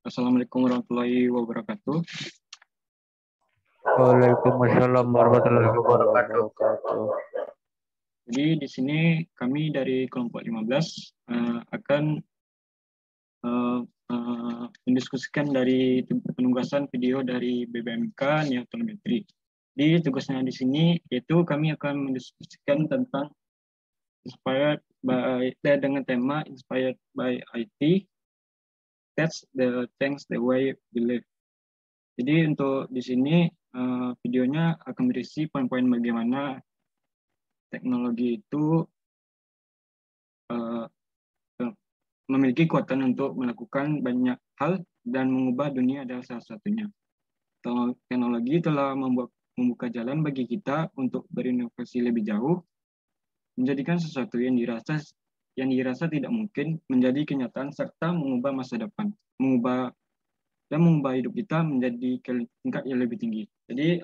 Assalamualaikum warahmatullahi wabarakatuh. Waalaikumsalam warahmatullahi wabarakatuh. Jadi di sini kami dari kelompok 15 akan mendiskusikan dari penugasan video dari BBMK Neotonometri. Di tugasnya di sini yaitu kami akan mendiskusikan tentang dengan tema Inspired by IT. That's the things the way we live. Jadi untuk di sini videonya akan berisi poin-poin bagaimana teknologi itu memiliki kekuatan untuk melakukan banyak hal dan mengubah dunia adalah salah satunya. Teknologi telah membuka jalan bagi kita untuk berinovasi lebih jauh, menjadikan sesuatu yang dirasa tidak mungkin menjadi kenyataan serta mengubah masa depan, mengubah hidup kita menjadi tingkat yang lebih tinggi. Jadi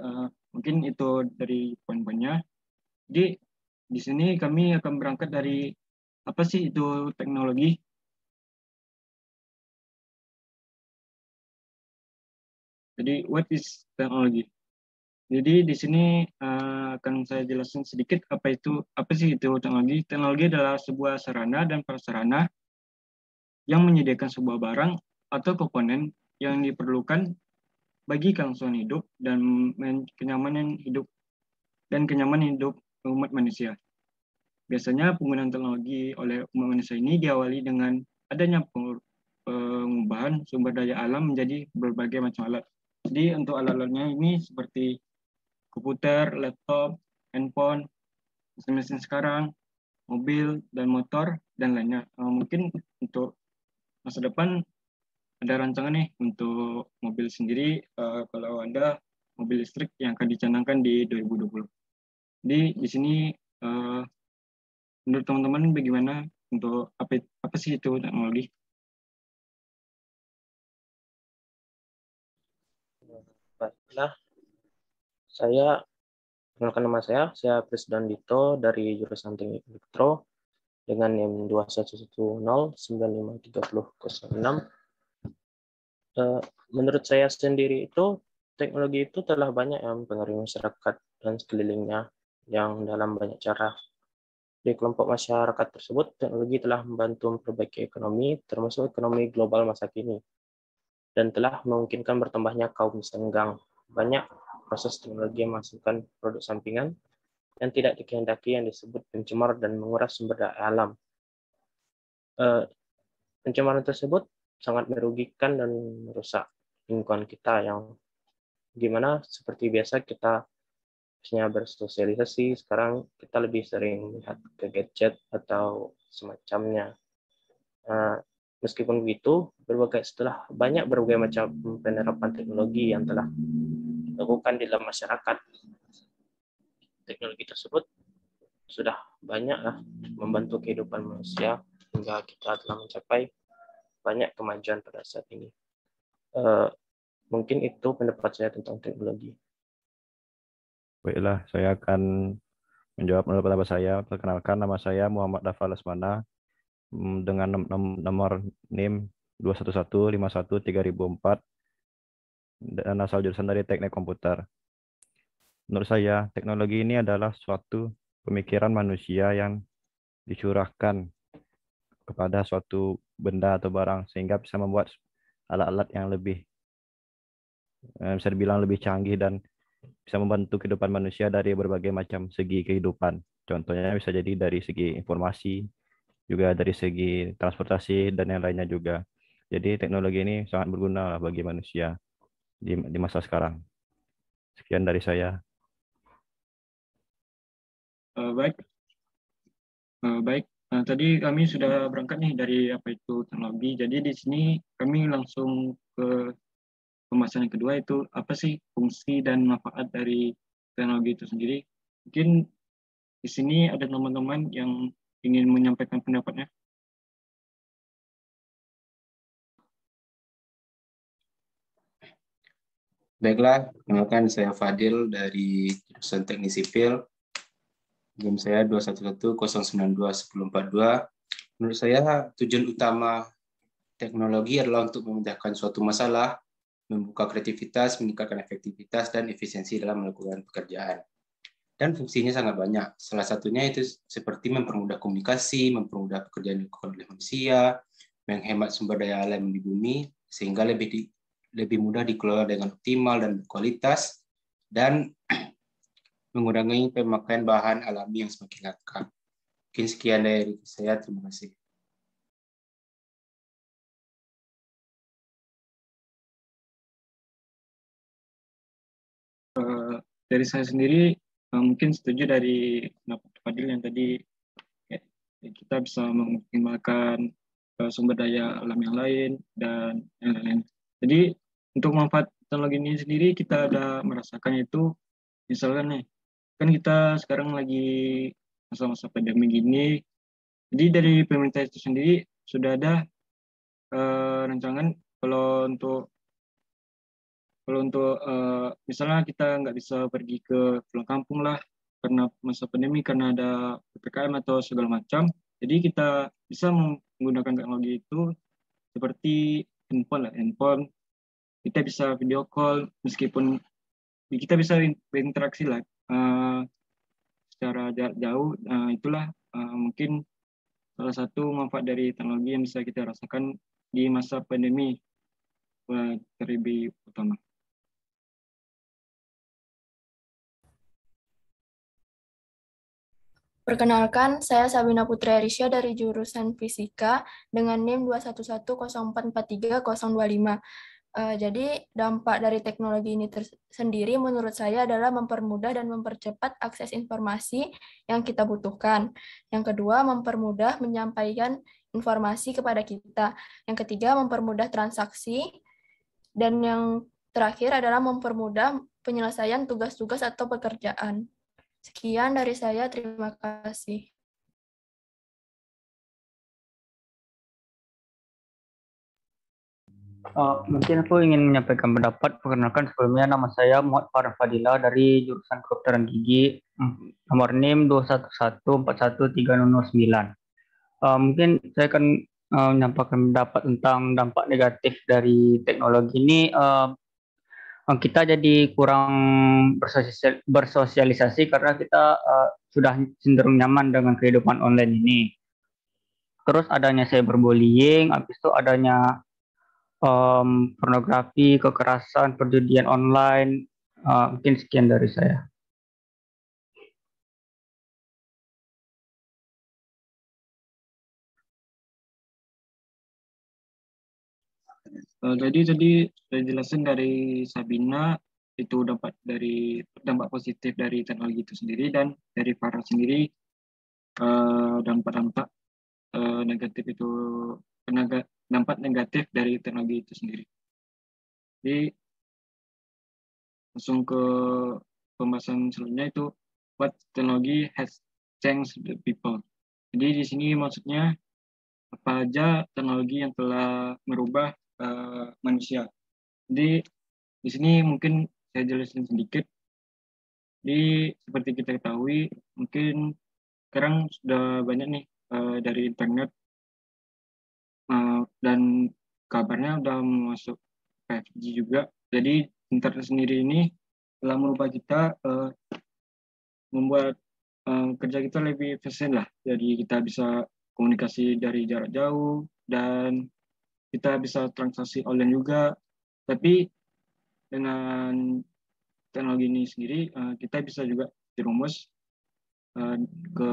mungkin itu dari poin-poinnya. Jadi di sini kami akan berangkat dari apa sih itu teknologi. Jadi what is technology? Jadi di sini akan saya jelaskan sedikit apa sih itu teknologi. Teknologi adalah sebuah sarana dan prasarana yang menyediakan sebuah barang atau komponen yang diperlukan bagi kelangsungan hidup dan kenyamanan hidup umat manusia. Biasanya penggunaan teknologi oleh umat manusia ini diawali dengan adanya pengubahan sumber daya alam menjadi berbagai macam alat. Jadi untuk alat-alatnya ini seperti komputer, laptop, handphone, mesin-mesin sekarang, mobil dan motor dan lainnya. Mungkin untuk masa depan ada rancangan nih untuk mobil sendiri kalau ada mobil listrik yang akan dicanangkan di 2020. Jadi di sini menurut teman-teman bagaimana untuk apa sih itu teknologi? Baiklah, perkenalkan nama saya Presdan Dito dari jurusan Teknik Elektro dengan NIM 2110953006. Menurut saya sendiri itu teknologi itu telah banyak yang mempengaruhi masyarakat dan sekelilingnya yang dalam banyak cara. Di kelompok masyarakat tersebut, teknologi telah membantu memperbaiki ekonomi, termasuk ekonomi global masa kini, dan telah memungkinkan bertambahnya kaum senggang. Banyak proses teknologi yang menghasilkan produk sampingan yang tidak dikehendaki yang disebut pencemar dan menguras sumber daya alam. Pencemaran tersebut sangat merugikan dan merusak lingkungan kita yang gimana seperti biasa kita biasanya bersosialisasi, sekarang kita lebih sering melihat ke gadget atau semacamnya. Meskipun begitu, banyak berbagai macam penerapan teknologi yang telah dilakukan di dalam masyarakat. Teknologi tersebut sudah banyak membantu kehidupan manusia hingga kita telah mencapai banyak kemajuan pada saat ini. Mungkin itu pendapat saya tentang teknologi. Baiklah, saya akan menjawab pendapat saya. Perkenalkan, nama saya Muhammad Dafa Lesmana dengan nomor NIM 211513004 dan asal jurusan dari Teknik Komputer. Menurut saya, teknologi ini adalah suatu pemikiran manusia yang dicurahkan kepada suatu benda atau barang sehingga bisa membuat alat-alat yang lebih bisa dibilang lebih canggih dan bisa membantu kehidupan manusia dari berbagai macam segi kehidupan. Contohnya bisa jadi dari segi informasi, juga dari segi transportasi dan yang lainnya juga. Jadi teknologi ini sangat berguna bagi manusia di masa sekarang. Sekian dari saya. Baik. Tadi kami sudah berangkat nih dari apa itu teknologi. Jadi di sini kami langsung ke pembahasan yang kedua, itu apa sih fungsi dan manfaat dari teknologi itu sendiri. Mungkin di sini ada teman-teman yang ingin menyampaikan pendapatnya. Baiklah, perkenalkan saya Fadil dari jurusan Teknik Sipil. NIM saya 211092142. Menurut saya tujuan utama teknologi adalah untuk memudahkan suatu masalah, membuka kreativitas, meningkatkan efektivitas dan efisiensi dalam melakukan pekerjaan. Dan fungsinya sangat banyak. Salah satunya itu seperti mempermudah komunikasi, mempermudah pekerjaan yang dilakukan oleh manusia, menghemat sumber daya alam di bumi, sehingga lebih mudah dikelola dengan optimal dan berkualitas, dan mengurangi pemakaian bahan alami yang semakin langka. Mungkin sekian dari saya, terima kasih. Dari saya sendiri mungkin setuju dari pendapat Fadil yang tadi kita bisa mengoptimalkan sumber daya alam yang lain dan yang lain. Jadi untuk manfaat teknologi ini sendiri kita ada merasakan itu, misalkan nih, kan kita sekarang lagi masa-masa pandemi gini, jadi dari pemerintah itu sendiri sudah ada rancangan kalau untuk misalnya kita nggak bisa pergi ke pulang kampung lah karena masa pandemi, karena ada PPKM atau segala macam, jadi kita bisa menggunakan teknologi itu seperti handphone, kita bisa video call meskipun kita bisa berinteraksi lah secara jarak jauh. Itulah mungkin salah satu manfaat dari teknologi yang bisa kita rasakan di masa pandemi terlebih utama. Perkenalkan, saya Sabina Putri Arisya dari jurusan Fisika dengan NIM 2110443.025. Jadi dampak dari teknologi ini sendiri menurut saya adalah mempermudah dan mempercepat akses informasi yang kita butuhkan. Yang kedua, mempermudah menyampaikan informasi kepada kita. Yang ketiga, mempermudah transaksi. Dan yang terakhir adalah mempermudah penyelesaian tugas-tugas atau pekerjaan. Sekian dari saya, terima kasih. Mungkin aku ingin menyampaikan pendapat. Perkenalkan, sebelumnya nama saya Muhammad Farhan Fadila dari jurusan Kedokteran Gigi, nomor NIM 211413009. Mungkin saya akan menyampaikan pendapat tentang dampak negatif dari teknologi ini. Kita jadi kurang bersosialisasi karena kita sudah cenderung nyaman dengan kehidupan online ini. Terus adanya cyberbullying, habis itu adanya pornografi, kekerasan, perjudian online. Mungkin sekian dari saya. Jadi saya jelasin dari Sabina itu dampak positif dari teknologi itu sendiri, dan dari Farah sendiri dampak negatif itu dampak negatif dari teknologi itu sendiri. Jadi langsung ke pembahasan selanjutnya, itu what technology has changed the people. Jadi di sini maksudnya apa aja teknologi yang telah merubah manusia. Jadi di sini mungkin saya jelasin sedikit. Jadi seperti kita ketahui, mungkin sekarang sudah banyak nih dari internet dan kabarnya udah masuk 5G juga. Jadi internet sendiri ini telah merubah kita, membuat kerja kita lebih efisien lah. Jadi kita bisa komunikasi dari jarak jauh dan kita bisa transaksi online juga. Tapi dengan teknologi ini sendiri kita bisa juga jerumus ke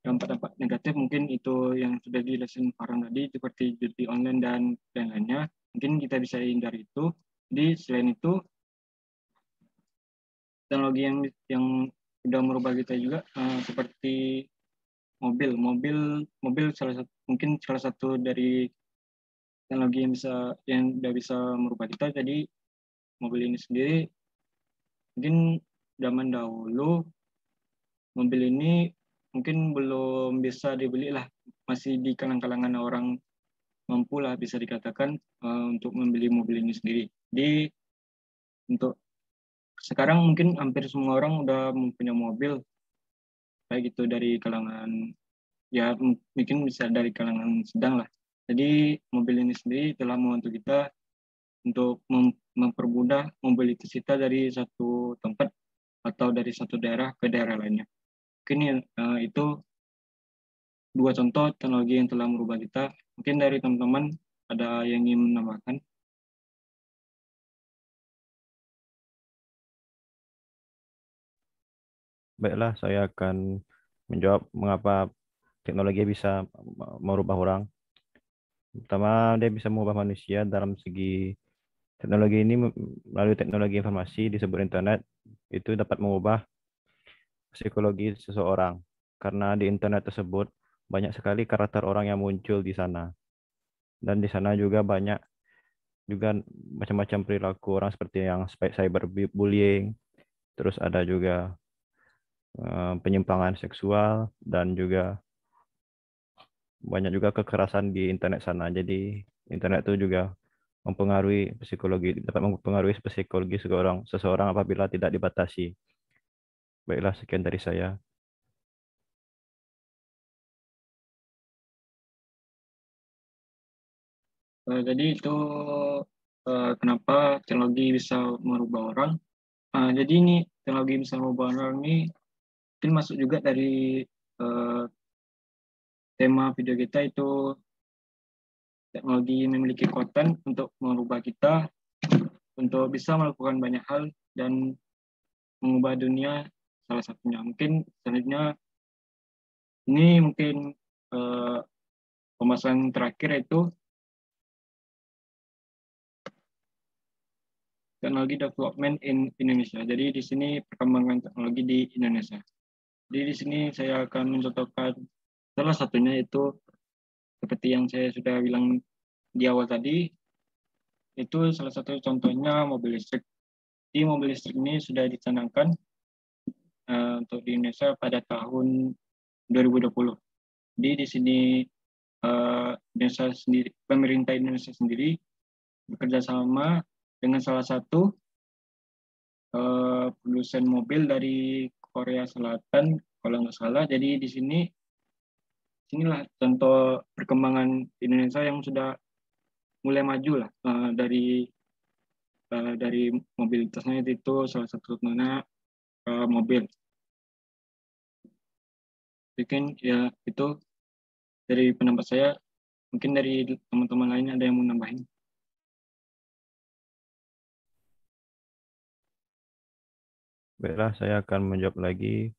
dampak-dampak negatif, mungkin itu yang sudah dijelasin Farhan tadi seperti judi online dan lainnya. Mungkin kita bisa hindari itu. Jadi selain itu teknologi yang sudah merubah kita juga seperti mobil mungkin salah satu dari teknologi yang sudah bisa merubah kita. Jadi mobil ini sendiri mungkin zaman dahulu mobil ini mungkin belum bisa dibeli lah, masih di kalangan orang mampu lah bisa dikatakan untuk membeli mobil ini sendiri. Jadi untuk sekarang mungkin hampir semua orang udah mempunyai mobil, baik itu dari kalangan, ya mungkin bisa dari kalangan sedang lah, Jadi mobil ini sendiri telah membantu kita untuk mempermudah mobilitas kita dari satu tempat atau dari satu daerah ke daerah lainnya. Mungkin itu dua contoh teknologi yang telah merubah kita. Mungkin dari teman-teman ada yang ingin menambahkan? Baiklah, saya akan menjawab mengapa teknologi bisa merubah orang. Pertama, dia bisa mengubah manusia dalam segi teknologi ini, melalui teknologi informasi disebut internet, itu dapat mengubah psikologi seseorang. Karena di internet tersebut banyak sekali karakter orang yang muncul di sana. Dan di sana juga banyak juga macam-macam perilaku orang seperti yang cyberbullying, terus ada juga penyimpangan seksual, dan juga banyak juga kekerasan di internet sana. Jadi internet itu juga dapat mempengaruhi psikologi seseorang apabila tidak dibatasi. Baiklah, sekian dari saya. Jadi itu kenapa teknologi bisa merubah orang. Jadi ini teknologi bisa merubah orang ini mungkin masuk juga dari tema video kita, itu teknologi memiliki kekuatan untuk merubah kita untuk bisa melakukan banyak hal dan mengubah dunia, salah satunya. Mungkin selanjutnya ini mungkin pembahasan terakhir, yaitu teknologi development in Indonesia. Jadi di sini perkembangan teknologi di Indonesia. Jadi di sini saya akan mencontohkan salah satunya, itu seperti yang saya sudah bilang di awal tadi, itu salah satu contohnya mobil listrik. Di mobil listrik ini sudah dicanangkan untuk di Indonesia pada tahun 2020. Jadi di sini Indonesia sendiri, pemerintah Indonesia sendiri bekerja sama dengan salah satu produsen mobil dari Korea Selatan kalau nggak salah. Jadi di sinilah contoh perkembangan Indonesia yang sudah mulai maju lah, dari mobilitasnya. Itu salah satu contohnya mobil. Mungkin ya itu dari pendapat saya. Mungkin dari teman-teman lain ada yang mau nambahin. Baiklah, saya akan menjawab lagi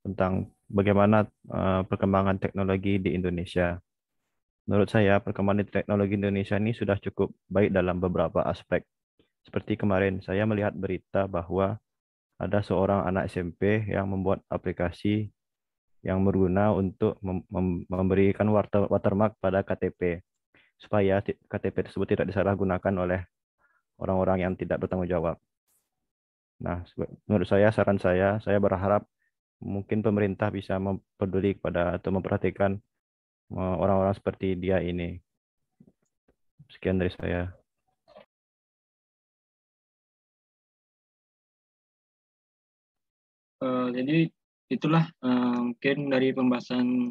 tentang bagaimana perkembangan teknologi di Indonesia. Menurut saya, perkembangan teknologi Indonesia ini sudah cukup baik dalam beberapa aspek. Seperti kemarin, saya melihat berita bahwa ada seorang anak SMP yang membuat aplikasi yang berguna untuk memberikan watermark pada KTP, supaya KTP tersebut tidak disalahgunakan oleh orang-orang yang tidak bertanggung jawab. Nah, menurut saran saya berharap mungkin pemerintah bisa mempeduli kepada atau memperhatikan orang-orang seperti dia ini. Sekian dari saya. Jadi itulah mungkin dari pembahasan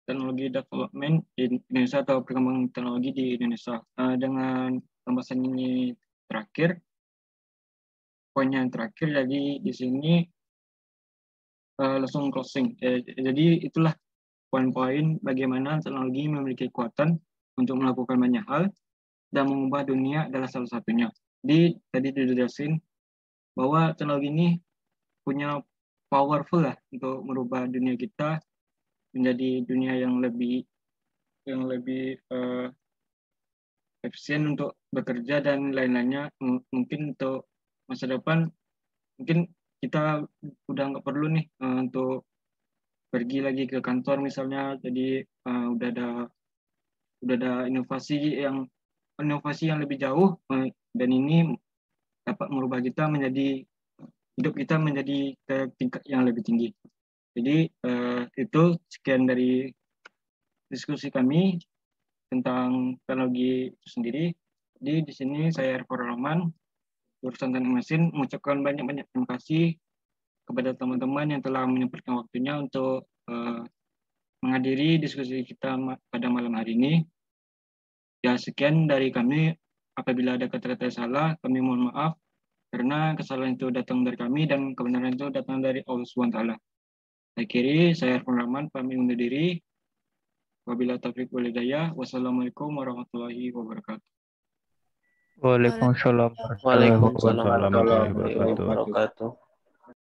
teknologi development di Indonesia atau perkembangan teknologi di Indonesia. Dengan pembahasan ini terakhir, poinnya yang terakhir, jadi di sini langsung closing. Jadi itulah poin-poin bagaimana teknologi memiliki kekuatan untuk melakukan banyak hal dan mengubah dunia adalah salah satunya. Jadi tadi dijelasin bahwa teknologi ini punya powerful lah untuk merubah dunia kita menjadi dunia yang lebih efisien untuk bekerja dan lain-lainnya. Mungkin untuk masa depan mungkin kita udah nggak perlu nih untuk pergi lagi ke kantor misalnya. Jadi udah ada inovasi yang lebih jauh, dan ini dapat merubah kita menjadi hidup kita menjadi ke tingkat yang lebih tinggi. Jadi itu sekian dari diskusi kami tentang teknologi itu sendiri. Jadi di sini saya Erko Rahman, jurusan Teknik Mesin, mengucapkan banyak-banyak terima kasih kepada teman-teman yang telah menyempatkan waktunya untuk menghadiri diskusi kita pada malam hari ini. Ya, sekian dari kami. Apabila ada kata-kata salah, kami mohon maaf. Karena kesalahan itu datang dari kami dan kebenaran itu datang dari Allah SWT. Akhiri, saya Arfan Rahman, pamit undur diri. Wabillahi taufiq wal hidayah. Wassalamualaikum warahmatullahi wabarakatuh. Waalaikumsalam warahmatullahi Waalaikumsalam Waalaikumsalam warahmatullahi warahmatullahi wabarakatuh. wabarakatuh.